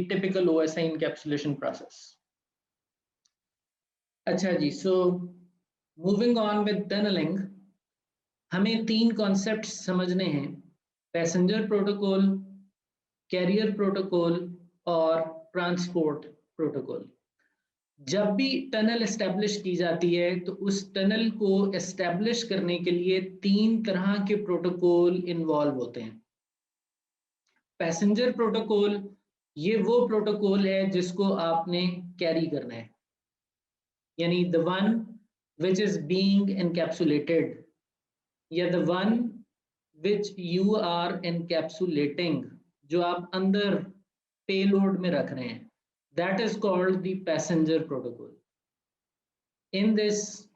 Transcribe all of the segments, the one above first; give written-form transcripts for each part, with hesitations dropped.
the typical OSI encapsulation process. अच्छा जी, so moving on with tunneling, हमें 3 concept समझने हैं, पैसेंजर प्रोटोकॉल, कैरियर प्रोटोकॉल और ट्रांसपोर्ट प्रोटोकॉल। जब भी टनल एस्टेब्लिश की जाती है तो उस टनल को एस्टेब्लिश करने के लिए 3 तरह के प्रोटोकॉल इन्वॉल्व होते हैं। पैसेंजर प्रोटोकॉल, ये वो प्रोटोकॉल है जिसको आपने कैरी करना है, यानी the one which is being encapsulated या the one which you are encapsulating, जो आप अंदर पेलोड में रख रहे हैं, that is called the passenger protocol. In this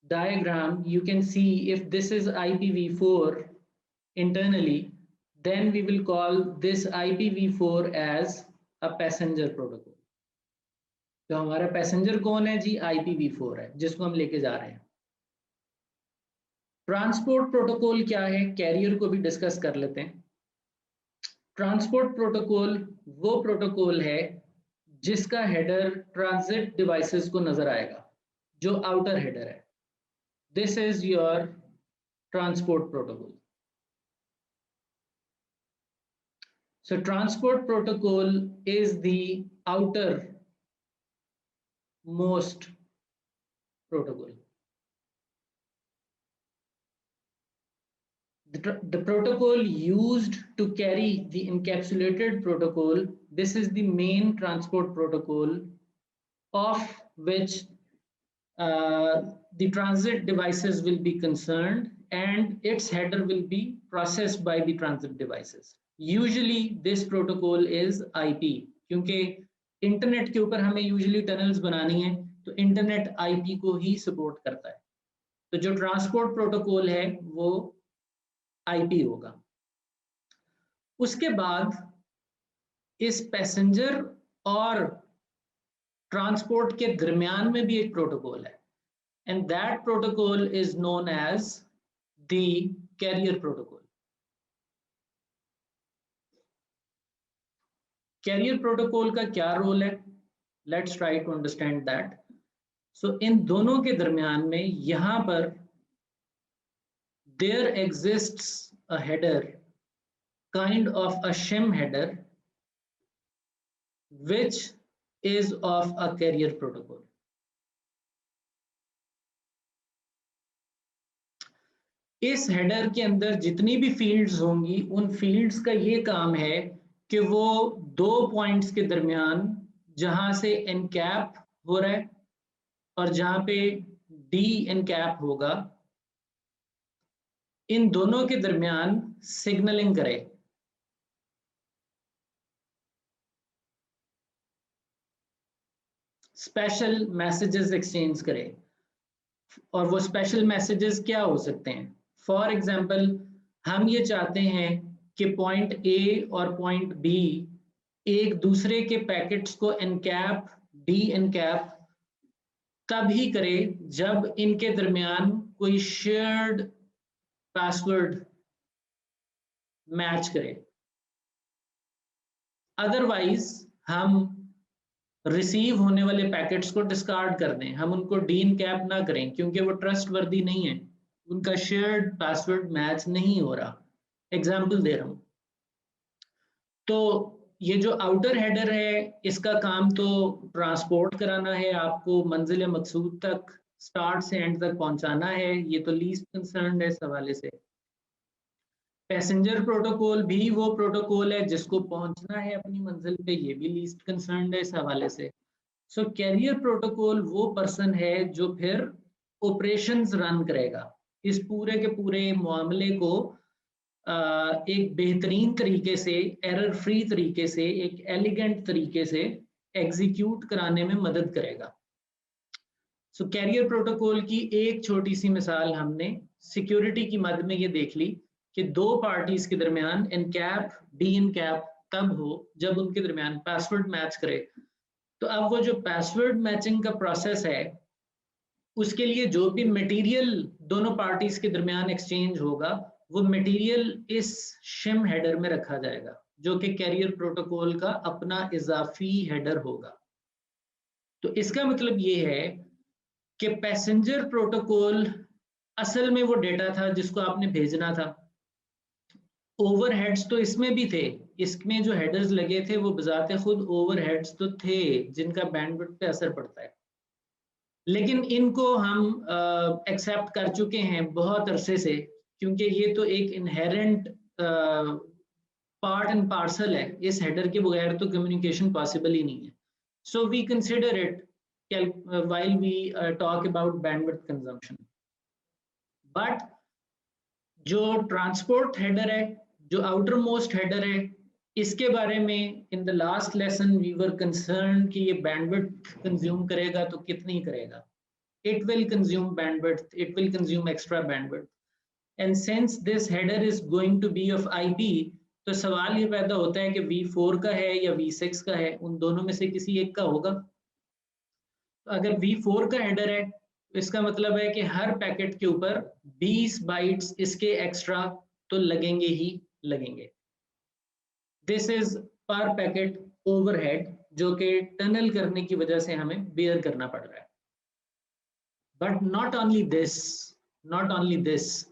diagram you can see if this is IPv4 internally, then we will call this IPv4 as a passenger protocol. तो हमारा passenger कौन है जी? IPv4 है, जिसको हम लेके जा रहे हैं। ट्रांसपोर्ट प्रोटोकॉल क्या है, कैरियर को भी डिस्कस कर लेते हैं। ट्रांसपोर्ट प्रोटोकॉल वो प्रोटोकॉल है जिसका हेडर ट्रांजिट डिवाइसेस को नजर आएगा, जो आउटर हेडर है। This is your transport protocol. So transport protocol is the outer most protocol. The protocol used to carry the encapsulated protocol, this is the main transport protocol of which the transit devices will be concerned and its header will be processed by the transit devices. Usually this protocol is IP, क्योंकि internet के ऊपर हमें usually tunnels बनानी है तो internet IP को ही support करता है। तो जो ट्रांसपोर्ट प्रोटोकॉल है वो IP होगा। उसके बाद इस पैसेंजर और ट्रांसपोर्ट के दरमियान में भी एक प्रोटोकॉल है, and that protocol is known as the carrier protocol. Carrier protocol का क्या रोल है? Let's try to understand that. So इन दोनों के दरमियान में यहां पर there exists a header, kind of a shim header, which is of a carrier protocol. इस हेडर के अंदर जितनी भी फील्ड्स होंगी उन फील्ड्स का ये काम है कि वो 2 पॉइंट्स के दरमियान जहां से एनकैप हो रहा है और जहां पे डी एनकैप होगा, इन दोनों के दरमियान सिग्नलिंग करे। स्पेशल मैसेजेस एक्सचेंज करे। और वो स्पेशल मैसेजेस क्या हो सकते हैं? फॉर एग्जांपल, हम ये चाहते हैं कि पॉइंट ए और पॉइंट बी एक दूसरे के पैकेट्स को एनकैप डी एनकैप तब ही करे जब इनके दरमियान कोई शेयर्ड पासवर्ड मैच करे। अदरवाइज हम रिसीव होने वाले पैकेट्स को डिस्कार्ड कर दें, हम उनको डी एनकैप ना करें क्योंकि वो ट्रस्टवर्दी नहीं है, उनका शेयर्ड पासवर्ड मैच नहीं हो रहा। एग्जाम्पल दे रहा हूं। तो ये जो आउटर हेडर है इसका काम तो ट्रांसपोर्ट कराना है, आपको मंजिल मकसूद तक स्टार्ट से एंड तक पहुंचाना है, ये तो लीस्ट कंसर्न है इस हवाले से। पैसेंजर प्रोटोकॉल भी वो प्रोटोकॉल है जिसको पहुंचना है अपनी मंजिल पे, ये भी लीस्ट कंसर्न है इस हवाले से। सो कैरियर प्रोटोकॉल वो पर्सन है जो फिर ऑपरेशंस रन करेगा, इस पूरे के पूरे मामले को एक बेहतरीन तरीके से, एरर फ्री तरीके से, एक एलिगेंट तरीके से एग्जीक्यूट कराने में मदद करेगा। सो कैरियर प्रोटोकॉल की एक छोटी सी मिसाल हमने सिक्योरिटी की मद में ये देख ली कि 2 पार्टीज के दरमियान एनकैप डी एनकैप तब हो जब उनके दरमियान पासवर्ड मैच करे। तो अब वो जो पासवर्ड मैचिंग का प्रोसेस है उसके लिए जो भी मटेरियल दोनों पार्टीज के दरमियान एक्सचेंज होगा वो मटेरियल इस शिम हेडर में रखा जाएगा जो कि कैरियर प्रोटोकॉल का अपना इजाफी हेडर होगा। तो इसका मतलब ये है कि पैसेंजर प्रोटोकॉल असल में वो डेटा था जिसको आपने भेजना था। ओवरहेड्स तो इसमें भी थे, इसमें जो हेडर्स लगे थे वो बजाते खुद ओवरहेड्स तो थे जिनका बैंडविड्थ पे असर पड़ता है, लेकिन इनको हम एक्सेप्ट कर चुके हैं बहुत अरसे से, क्योंकि ये तो एक इनहेरेंट पार्ट एंड पार्सल है, इस हेडर के बगैर तो कम्युनिकेशन पॉसिबल ही नहीं है। So we consider it while we talk about bandwidth consumption. But जो ट्रांसपोर्ट हेडर है, जो आउटर मोस्ट हेडर है, इसके बारे में in the last lesson we were concern कि ये बैंडविड्थ कंज्यूम करेगा तो कितनी करेगा। It will consume bandwidth, it will consume extra bandwidth. And since this header is going to be of IP, तो सवाल ये पैदा होता है कि V4 का है या V6 का है, उन दोनों में से किसी एक का होगा। तो अगर V4 का हेडर है तो इसका मतलब है कि हर पैकेट के ऊपर 20 बाइट्स इसके एक्स्ट्रा तो लगेंगे ही लगेंगे। दिस इज पर पैकेट ओवरहेड जो कि टनल करने की वजह से हमें बेयर करना पड़ रहा है। बट नॉट ओनली दिस,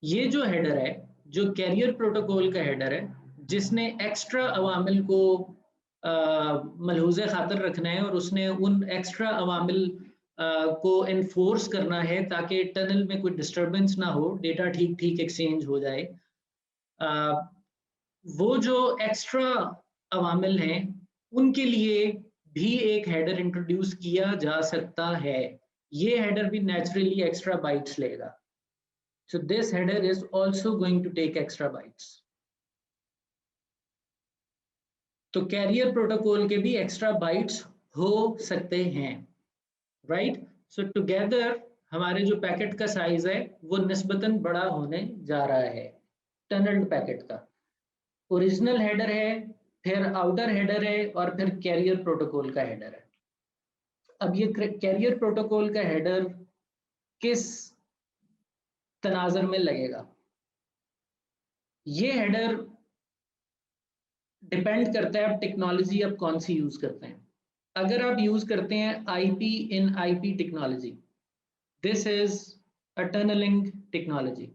ये जो हेडर है, जो कैरियर प्रोटोकॉल का हेडर है, जिसने एक्स्ट्रा अवामिल को मलहूज़े खातर रखना है और उसने उन एक्स्ट्रा अवामिल को एनफोर्स करना है ताकि टनल में कोई डिस्टर्बेंस ना हो, डेटा ठीक ठीक एक्सचेंज हो जाए। वो जो एक्स्ट्रा अवामिल हैं उनके लिए भी एक हेडर इंट्रोड्यूस किया जा सकता है। ये हेडर भी नेचुरली एक्स्ट्रा बाइट्स लेगा। So this header is also going to take extra bytes. तो कैरियर प्रोटोकॉल के भी एक्स्ट्रा बाइट्स हो सकते हैं, राइट? सो टुगेदर हमारे जो पैकेट का साइज है वो निस्बतन बड़ा होने जा रहा है टनल्ड पैकेट का। ओरिजिनल हेडर है, फिर आउटर हेडर है और फिर कैरियर प्रोटोकॉल का हेडर है। अब ये कैरियर प्रोटोकॉल का हेडर किस तनाजर में लगेगा? ये हेडर डिपेंड करता है आप टेक्नोलॉजी आप कौन सी यूज करते हैं। अगर आप यूज करते हैं IP in IP technology, this is a tunnelling technology.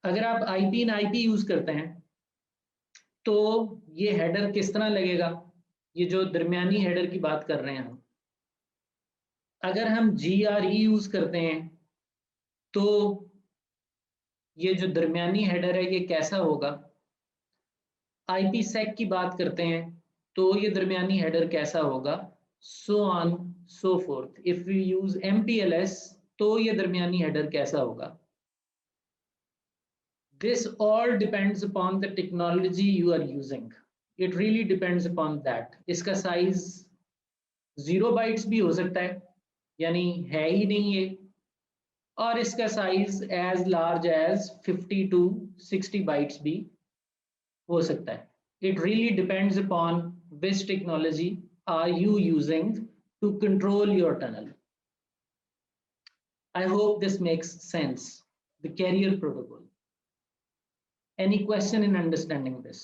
अगर आप IP इन IP यूज करते हैं तो ये हेडर किस तरह लगेगा? ये जो दरमियानी हेडर की बात कर रहे हैं हम, अगर हम GRE यूज करते हैं तो ये जो दरमियानी हेडर है ये कैसा होगा? IPsec की बात करते हैं तो ये दरमियानी हेडर कैसा होगा? so on so forth. If we use MPLS तो ये दरमियानी हेडर कैसा होगा? This all depends upon the technology you are using. It really depends upon that. इसका साइज 0 बाइट्स भी हो सकता है, यानी है ही नहीं ये, और इसका size as large as 50 to 60 bytes भी हो सकता है। It really depends upon which technology are you using to control your tunnel. I hope this makes sense. The carrier protocol. Any question in understanding this?